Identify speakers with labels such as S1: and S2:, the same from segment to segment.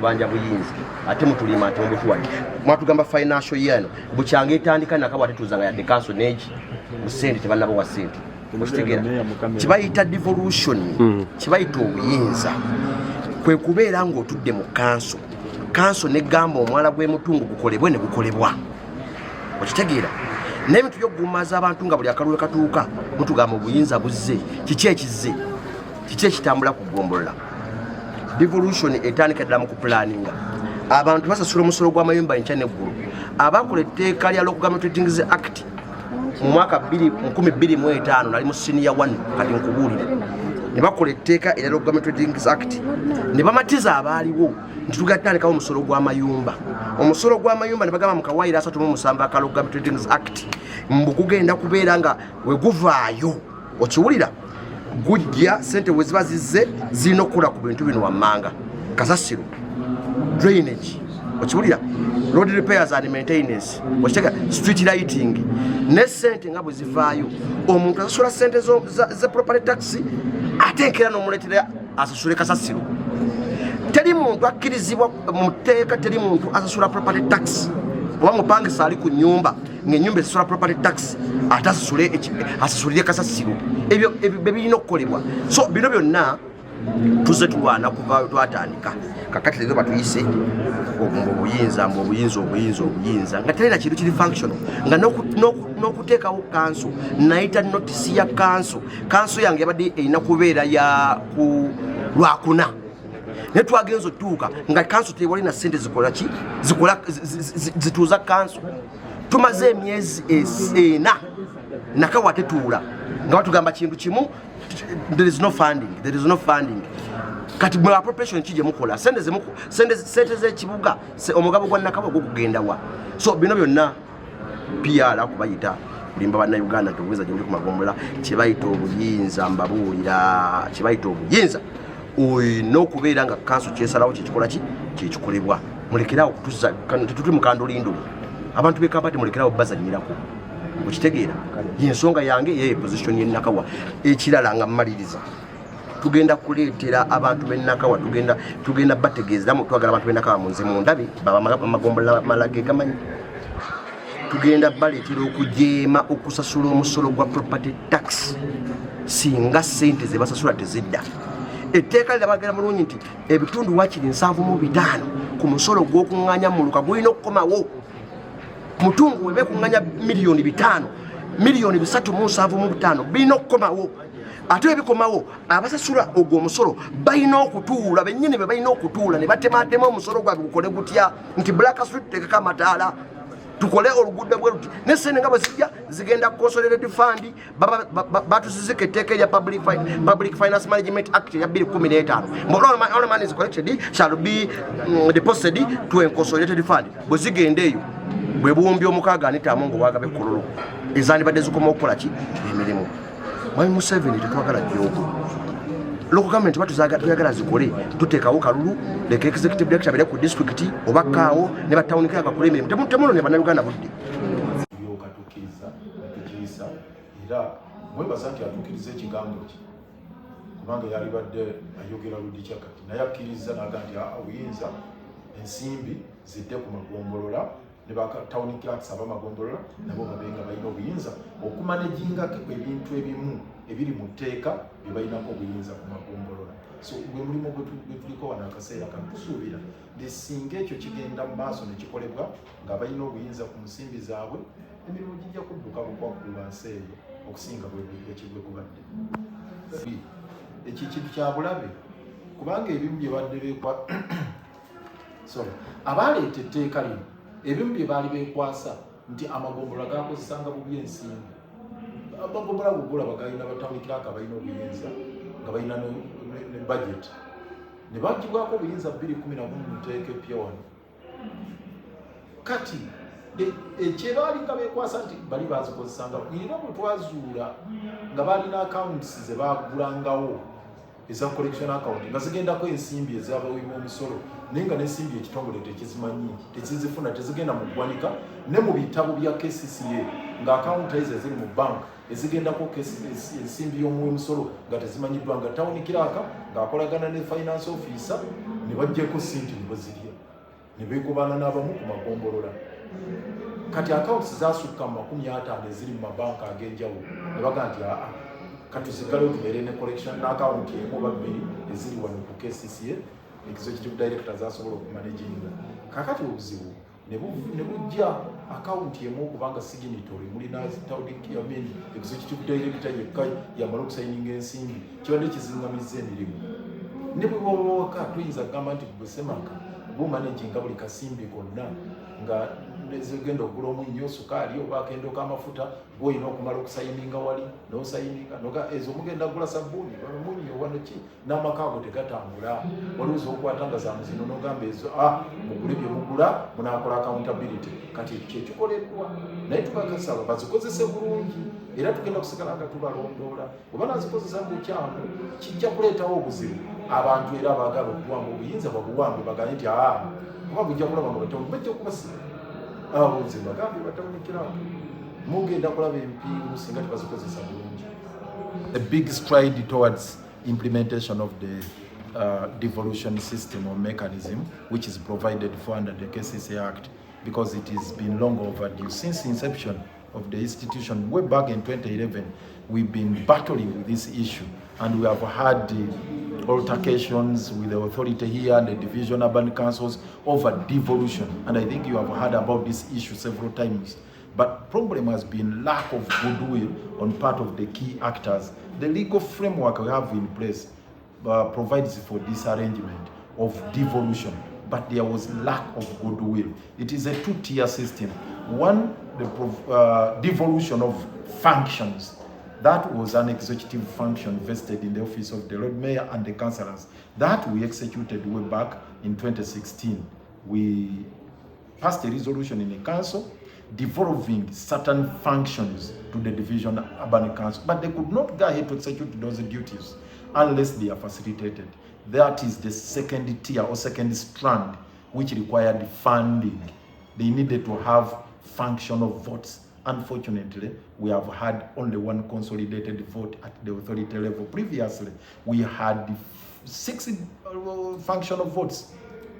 S1: banja buyinza ate mutulima ate mbutuwali mwatugamba financial year buchange etandika nakabwa tetuzanga ya council neji musente tebanabo wa sente mukitegera kibayita devolution kibayita obuyinza kwe kubeera ng'otudde mu kanso ne gamba omwala gw'emutungu gukolebwe ne gukolebwa okitegeera n'ebintu by'okugumaza abantu nga buli akalulu katuuka mutugamba obuyinza buzze kiki ekizze kiki ekitambula ku ggombolola devolution etandika ddala mu kupulaninga abantu basasula omusolo gw'amayumba enkya n'eggulu abakola etteeka lya Local Government Ratings Act mu mwaka 2025 nali mu senior 1 kati nkubuulire ne bakola etteeka erya Local Government Ratings Act ne bamatiza abaaliwo nti tugatandikawo omusolo gw'amayumba ne bagamba mu kawaayiro 37 aka Local Government Ratings Act mbu gugenda kubeera nga we guvaayo okiwulira gujja sente we ziba zizze zirina okukola ku bintu bino wammanga kasasiro drainage okiwulira road repairs and maintenance okitega street lighting ne sente nga bwe zivaayo omuntu asasula sente za property tax ate enkera n'omuleetera asasule kasasiro teri muntu akkirizibwa mu tteeka teri muntu asasula property tax oba mupangisa ali ku nnyumba ng'ennyumba esasula property tax ate asasulire kasasiro ebyo birina okukolebwa so bino byonna tuzze tulwana kuva twatandika kakati leero batuyise obuyinza nga terina kintu kiri functional nga n'okuteekawo kanso nayita notisi ya kanso yange yabadde erina kubeera ya ku lwakuna naye twagenza otuuka nga kanso tewali na ssente zituuza kanso tumaze emyezi 4 nakawa tetuula nga batugamba kintu kimu there is no funding kati mu appropriation kije mukola sente z'ekibuga omugabo gwa nakawa gukugenda wa so bino byonna PR akubayita kulimba bannayuganda tubuuza gye muli ku magombola kibayita obuyinza mbabuulira kibayita obuyinza olina okubeera nga kanso kyesalawo kyekikola kyekikolebwa mulekerawo kutuza tetuli mukandolinduli abantu bekamba mulekerawo bazanyirako okitegeera yensonga yange ye position y'ennakawa ekirala nga mmaliriza tugenda kuleetera abantu b'ennakawa tugenda bategeeza twagala abantu b'ennakawa munze mundabe amagombola malage gamanyi tugenda baleetera okujeema okusasula omusolo gwa property tax singa sente ze basasula tezidda etteeka lirabagera mulungi nti ebitundu wakiri 75 ku musolo gw'okuŋŋaanya mu luka gulina okukomawo mutungu webe kuŋŋaanya miliyoni 5 miliyoni 3.75 birina okukomawo ate ebikomawo abasasula ogwo omusolo balina okutuula bennyini be balina okutuula ne batematema omusolo gwabwe gukole gutya nti black street tekeka amataala tukole oluguudo bwe luti n'essente nga bwe zijja zigenda consolidated fund batuzizika etteeka erya Public Finance Management Act ya 2015 all money is collected shall be deposited to a consolidated fund bwe zigenda eyo bwe buwumbi omukaaga anitamu ng'owagabe kololo ezandibadde zikoma okukola ki emirimu mwami Museveni tetwagala jjogo local government tuyagala zikole tuteekawo kalulu leka executive director bere ku district oba kaawo ne batawunikira akakola emirimu temuno ne bannayuganda budde
S2: tukiriza era mwebaza nti atukiriza ekigambo ki kubanga yali badde ayogera ludi kyakati naye akkiriza naga nti obuyinza ensimbi zidde ku magombolola ne bakatawunikira akusaba amagombolola nabo babenga balina obuyinza okumanejinga ebintu ebimu ebiri mu tteeka bye balinako obuyinza ku magombolola so gwe mulimu gwe tuliko wano akaseera kakusuubira nti singa ekyo kigenda mu maaso ne kikolebwa nga balina obuyinza ku nsimbi zaabwe emirimu gijja kudduka bukwakulula nsi eyo okusinga bwekigwe kubadde ekintu kya bulabe kubanga ebimu bye badde beekwa abaleeta etteeka lino ebimu bye baali beekwasa nti amagombolola gakozesanga bubi ensimbi amagombolola gugula bagalina batawunikira akabalina obuyinza nga balina ne budget ne bagibwako obuyinza 2011 mu nteeka epya wano kati ekyebalinga beekwasa nti bali bazikozesanga era bwe twazuula nga balina accounts ze bagulangawo eza collection account nga zigendako ensimbi ezabawiibwa omusolo naye nga n'ensimbi ekitongole tekizimanyi tekizifuna tezigenda mu ggwanika ne mu bitabo bya KCCA nga account ezo eziri mu bank ezigendako ensimbi y'omuwi musolo nga tezimanyiddwa nga tawunikiraka ng'akolagana ne finance officer ne bajjeko sente ne bazirya ne beekubana n'abamu ku magombolola. Kati accounts zasukka mu 50 eziri mu mabanka ag'enjawulo ne baga nti katuzigale tubeere ne collection n'account emu oba bbiri eziri wano ku KCCA executive director zasobola okumanaginga. Kakati obuzibu ne bujja account emu okubanga signatory mulina executive director yekka yamala okusayininga ensimbi kibadde kizingamiza emirimu. Ne bwe bw'obawaka tuyinza kugamba nti bwesemaka bumanaginga buli kasimbi konna nga nezigenda okugula omunnyo sukaali oba akendo k'amafuta bw'olina okumala okusayininga wali n'osayininga noga ezo mugenda kugula sabbuuni omunnyo wano ki n'amaka ago tegatambula waliwuza okukwata nga za muzino n'ogamba ezo mugule bye mugula munaakola accountability. Kati kyekikoleddwa naye tubakasaba bazikozese bulungi era tugenda kusigala nga tubalondoola. Oba nazikozesa mu bukyamu kijja kuleetawo obuzibu. Abantu era abaagala okuwamba obuyinza babuwambe baganye nti kuba bujja kulaba nga batamu bajja kubasiba abuzima gambi batawunikirako mugenda kulaba empiimu singa tebazikozesa bulungi. A big stride towards implementation of the devolution system or mechanism which is provided for under the KCCA Act, because it has been long overdue. Since inception of the institution way back in 2011, we've been battling with this issue, and we have had altercations with the authority here and the division urban councils over devolution, and I think you have heard about this issue several times. But problem has been lack of goodwill on part of the key actors. The legal framework we have in place provides for this arrangement of devolution, but there was lack of goodwill. It is a two-tier system. One, the devolution of functions. That was an executive function vested in the office of the Lord Mayor and the councillors. That we executed way back in 2016. We passed a resolution in the council devolving certain functions to the division urban council, but they could not go ahead to execute those duties unless they are facilitated. That is the second tier or second strand, which required funding. They needed to have functional votes. Unfortunately, we have had only one consolidated vote at the authority level. Previously, we had 6 functional votes,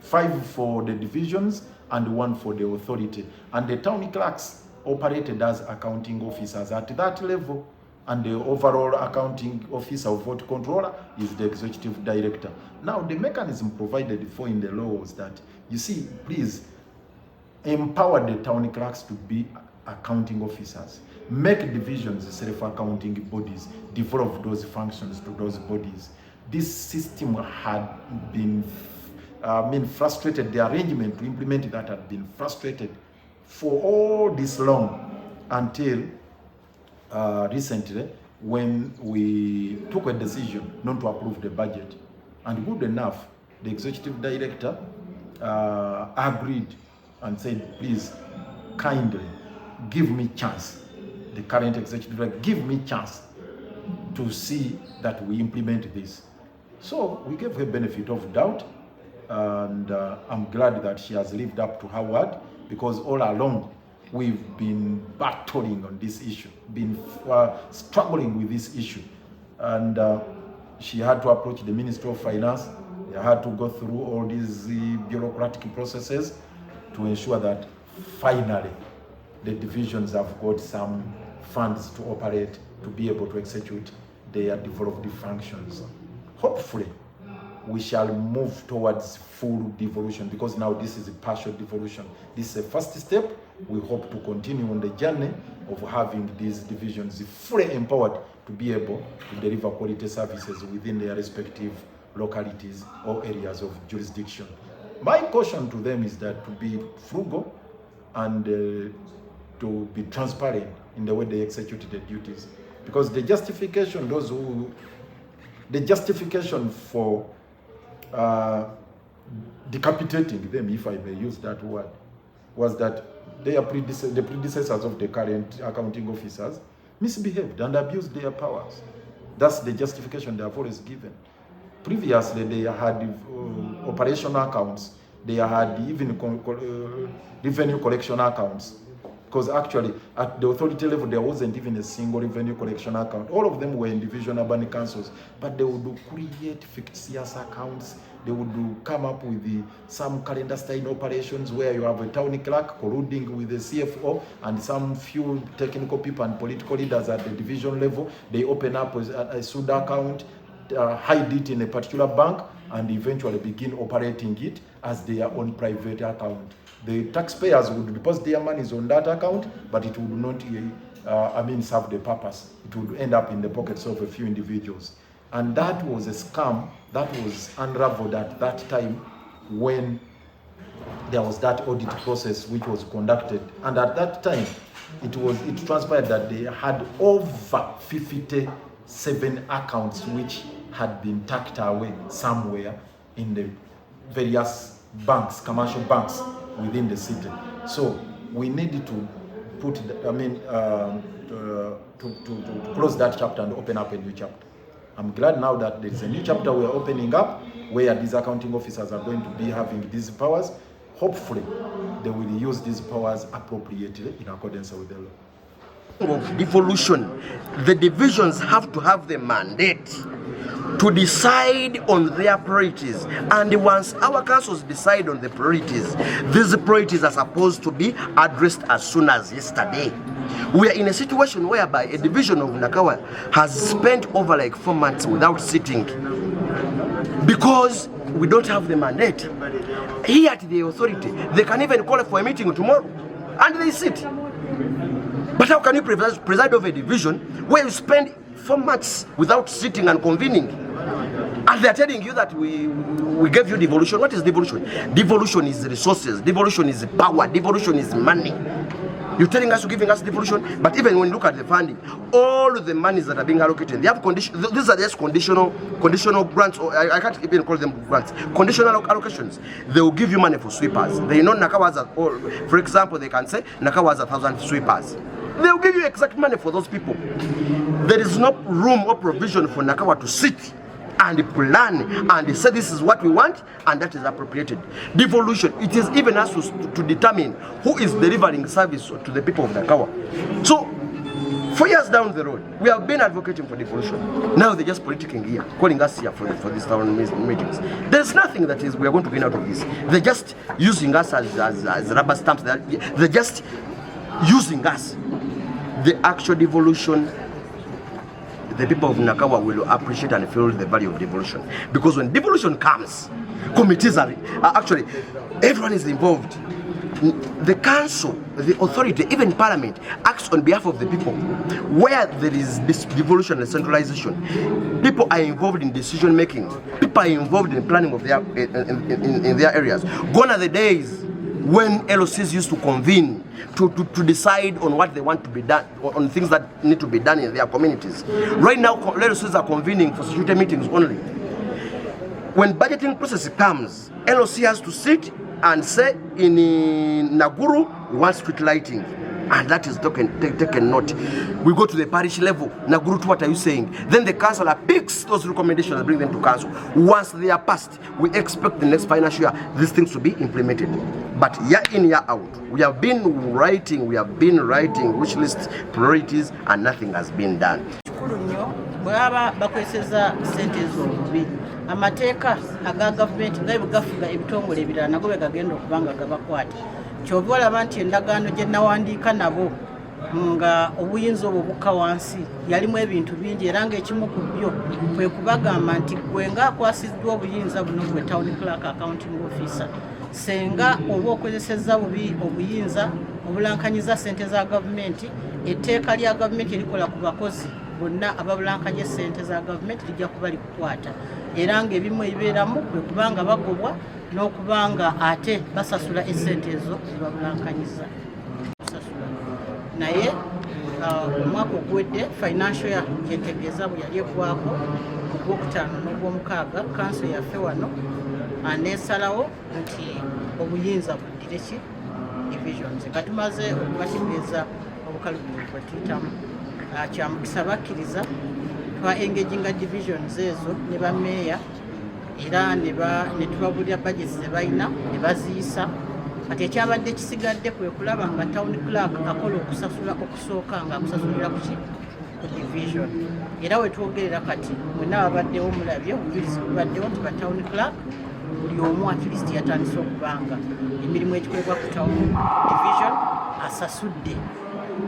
S2: 5 for the divisions and 1 for the authority. And the town clerks operated as accounting officers at that level. And the overall accounting officer or vote controller is the executive director. Now, the mechanism provided for in the law was that, you see, please empower the town clerks to be accounting officers, make divisions self-accounting bodies, develop those functions to those bodies. This system had been frustrated. The arrangement to implement that had been frustrated for all this long until recently, when we took a decision not to approve the budget. And good enough, the executive director agreed and said, please, kindly, give me chance. The current executive director, give me chance to see that we implement this. So we gave her benefit of doubt, and I'm glad that she has lived up to her word, because all along we've been battling on this issue, been struggling with this issue. And she had to approach the Ministry of Finance. They had to go through all these bureaucratic processes to ensure that finally the divisions have got some funds to operate, to be able to execute their developed functions. Hopefully, we shall move towards full devolution, because now this is a partial devolution. This is a first step. We hope to continue on the journey of having these divisions fully empowered to be able to deliver quality services within their respective localities or areas of jurisdiction. My caution to them is that to be frugal and to be transparent in the way they execute their duties, because the justification, the justification for decapitating them, if I may use that word, was that the predecessors of the current accounting officers misbehaved and abused their powers. That's the justification they have always given. Previously, they had operational accounts, they had even revenue collection accounts, because actually at the authority level there wasn't even a single revenue collection account. All of them were in division urban councils, but they would create fictitious accounts. They would come up with some calendar style operations where you have a town clerk colluding with the CFO and some few technical people and political leaders at the division level. They open up a SUDA account, hide it in a particular bank, and eventually begin operating it as their own private account. The taxpayers would deposit their monies on that account, but it would not, serve the purpose. It would end up in the pockets of a few individuals. And that was a scam that was unraveled at that time when there was that audit process which was conducted. And at that time, it transpired that they had over 57 accounts which had been tucked away somewhere in the various banks, commercial banks within the city. So we needed to put, to close that chapter and open up a new chapter. I'm glad now that there is a new chapter we're opening up where these accounting officers are going to be having these powers. Hopefully, they will use these powers appropriately in accordance with the law.
S1: Of devolution, the divisions have to have the mandate to decide on their priorities, and once our councils decide on the priorities, these priorities are supposed to be addressed as soon as yesterday. We are in a situation whereby a division of Nakawa has spent over like 4 months without sitting because we don't have the mandate. Here at the authority, they can even call for a meeting tomorrow and they sit. But how can you preside over a division where you spend 4 months without sitting and convening? And they're telling you that we gave you devolution. What is devolution? Devolution is resources. Devolution is power. Devolution is money. You're telling us, you're giving us devolution, but even when you look at the funding, all the monies that are being allocated, they have condition. These are just conditional grants, or I can't even call them grants. Conditional allocations. They will give you money for sweepers. They know Nakawa or for example, they can say Nakawa has 1,000 sweepers. They will give you exact money for those people. There is no room or provision for Nakawa to sit and plan and say this is what we want and that is appropriated. Devolution, it is even us to determine who is delivering service to the people of Nakawa. So 4 years down the road, we have been advocating for devolution. Now they're just politicking here, calling us here for these town meetings. There's nothing that is we are going to gain out of this. They're just using us as rubber stamps. They're just using us. The actual devolution, the people of Nakawa will appreciate and feel the value of devolution. Because when devolution comes, committees are actually, everyone is involved. The council, the authority, even parliament acts on behalf of the people. Where there is this devolution and centralization, people are involved in decision making. People are involved in planning of their in their areas. Gone are the days when LOCs used to convene to decide on what they want to be done, on things that need to be done in their communities. Right now, LOCs are convening for security meetings only. When budgeting process comes, LOC has to sit and say, in Naguru, we want street lighting. And that is taken note. We go to the parish level. Naguru, what are you saying? Then the councillor picks those recommendations and bring them to council. Once they are passed, we expect the next financial year these things to be implemented. But year in, year out, we have been writing wish lists, priorities, and nothing has been done.
S3: Amateeka aga gavumenti nga gafuga ebitongole ebirala nago be gagenda okubanga gabakwata. Kyova olaba nti endagaano gye nawandiika nabo nga obuyinza obwo bukka wansi yalimu ebintu bingi era ng'ekimu ku byo kwe kubagamba nti gwe ng'akwasiddwa obuyinza buno gwe town clerk accounting officer senga oba okozesezza bubi obuyinza obulankanyiza ssente za gavumenti, etteeka lya gavumenti erikola ku bakozi bonna ababulankanya ssente za gavumenti lijja kuba likukwata era ng'ebimu ebibeeramu kwe kubanga bagobwa n'okubanga ate basasula essente ezo zebabulankanyizza naye omwaka oguwedde financial year kyetegeeza bwe yali eggwako mu gwokutaano n'ogwomukaaga kanso yaffe wano neesalawo nti obuyinza buddire ki divisions nga tumaze okubategeeza obukalubuzi bwe tuyitamu kyamukisa bakkiriza twa engaginga divisions ezo ne bameeya era ne tubabulira budgets ze balina ne baziyisa kati ekyabadde kisigadde kwe kulaba nga town clerk akola okusasula okusooka nga akusasulira ku division. Era wetwogerera kati mwenna babaddewo mulabye obujulizi bubaddewo nti ba town clerk buli omu at least yatandise okubanga emirimu egikolebwa ku town division asasudde.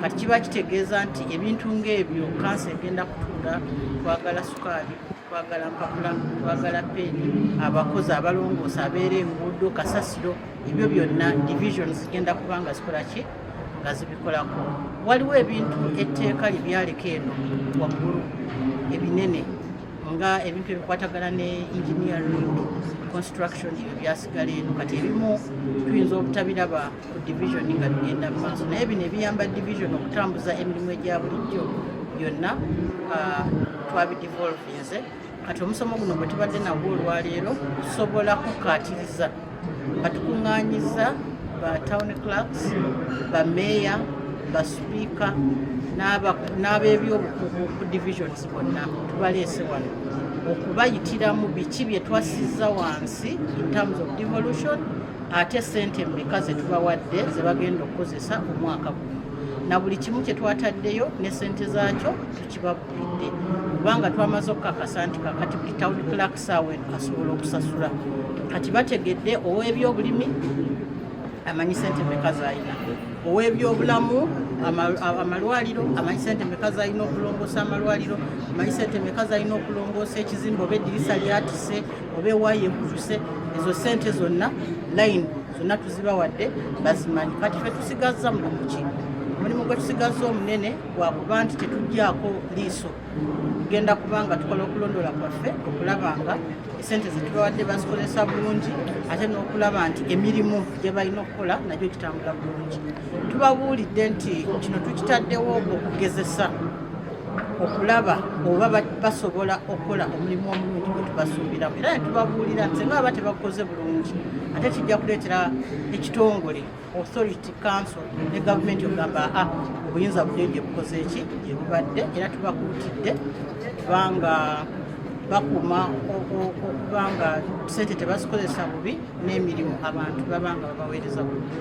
S3: Kati kiba kitegeeza nti ebintu ng'ebyo kansa egenda kutuula, twagala sukaali, twagala mpapula, twagala peeni, abakozi abalongoosa abeera enguudo, kasasiro, ebyo byonna division zigenda kubanga zikola ki nga zibikolako. Waliwo ebintu etteeka lye byaleka eno waggulu ebinene nga ebintu ebikwatagana ne engineering, construction, ebyo byasigala eno. Kati ebimu tuyinza obutabiraba ku division nga bigenda mu maaso, naye bino ebiyamba division okutambuza emirimu egya bulijjo byonna twabidevolvinze. Kati omusomo guno bwe tubadde nagwo olwaleero tusobola kukaatiriza nga tukuŋŋaanyiza ba town clerks, ba meeya, ba speaker n'ab'ebyobukugu ku divisions bonna tubaleese wano okubayitiramu biki bye twasizza wansi in terms of devolution, ate sente mmeka ze tubawadde ze bagenda okukozesa omwaka guno, na buli kimu kye twataddeyo ne sente zaakyo tukibabulidde, kubanga twamaze okukakasa nti kakati buli town clerk saawa eno asobola okusasula. Kati bategedde ow'ebyobulimi amanyi sente mmeka z'alina, ow'ebyobulamu amalwaliro amanyi sente mmeka z'alina okulongoosa amalwaliro, amanyi sente mmeka z'alina okulongoosa ekizimbe, oba eddirisa lyatise, oba ewaayi ekutuse. Ezo sente zonna line zonna tuzibawadde bazimanyi. Kati fe tusigazza mulimu ki? Omulimu gwe tusigazza omunene gwakuba nti tetuggyako liiso, tugenda kubanga tukola okulondola kwaffe okulaba nga esente zetubawadde bazikozesa bulungi, ate n'okulaba nti emirimu gye balina okukola nagyo gitambula bulungi. Tubabuulidde nti kino tukitaddewo okugezesa okulaba oba basobola okukola omulimu omulungi gwe tubasuubiramu, era ne tubabuulira nti senga baba tebakoze bulungi ate kijja kuleetera ekitongole authority council ne gavumenti okugamba obuyinza bulyo gye bukoze eki gye bubadde, era tubakuutidde kubanga bakuuma okubanga sente tebazikozesa bubi n'emirimu abantu babanga babaweereza bulungi.